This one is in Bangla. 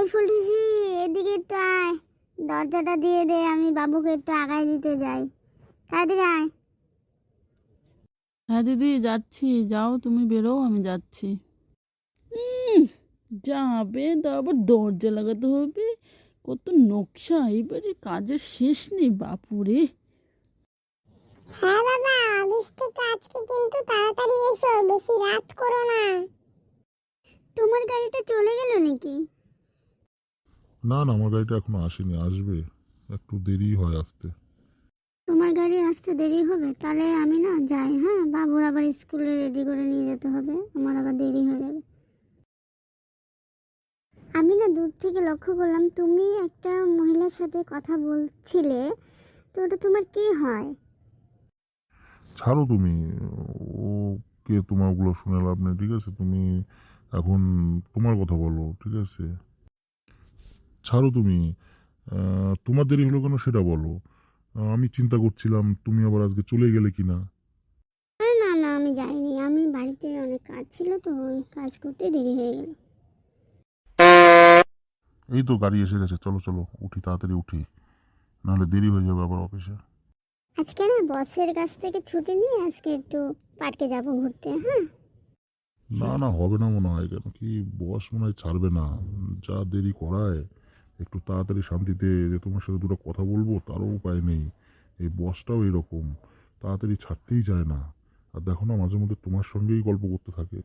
এই ফুলটুসি, এদিকে একটু আয়, দরজাটা দিয়ে দে, আমি বাবুকে একটু আগায় দিতে যাই। তাড়াতাড়ি আয়। হ্যাঁ দিদি যাচ্ছি, যাও তুমি বেরো, আমি যাচ্ছি। উম, যাবে তা আবার দরজা লাগাতে হবে, কত নকশা, এবারে কাজের শেষ নেই বাপুরে। হ্যাঁ বাবা, অফিস থেকে আজকে কিন্তু তাড়াতাড়ি এসো, বেশি রাত করো না। তোমার গাড়িটা চলে গেল নাকি? না না, আমার গাড়িটা এখনো আসেনি, আসবে, একটু দেরি হয় আসতে। তোমার গাড়ি আসতে দেরি হবে, তাহলে আমি না যাই। হ্যাঁ, বাবুর আবার স্কুলে রেডি করে নিয়ে যেতে হবে, আমার আবার দেরি হয়ে যাবে। আমি না দূর থেকে লক্ষ্য করলাম তুমি একটা মহিলার সাথে কথা বলছিলে, তো ওটা তোমার কি হয়? ছাড়ো তুমি, ও কে, তোমার ওগুলো শুনে লাভ নেই, ঠিক আছে? তুমি এখন তোমার কথা বলো, ঠিক আছে? ছাড়ো তুমি, তোমার দেরি হলো কেন সেটা বলো। আমি চিন্তা করছিলাম তুমি আবার আজকে চলে গেলে কিনা। আরে না না, আমি যাইনি, আমি বাড়িতে অনেক কাজ ছিল, তো ওই কাজ করতে দেরি হয়ে গেল। এই তো গাড়ি এসে গেছে, চলো চলো উঠি, তাড়াতাড়ি উঠি, নাহলে দেরি হয়ে যাবে আবার অফিসে। আজকে না বসের কাছ থেকে ছুটি নিয়ে আজকে একটু পার্কে যাব ঘুরতে। হ্যাঁ, না না, হবে না মনে হয়, কেন কি বস মনে হয় ছাড়বে না, যা দেরি করায়। একটু তাড়াতাড়ি শান্তিতে যে তোমার সাথে দুটো কথা বলবো তারও উপায় নেই। এই বসটাও এরকম, তাড়াতাড়ি ছাড়তেই চায় না। আর দেখো না, মাঝে মধ্যে তোমার সঙ্গেই গল্প করতে থাকে।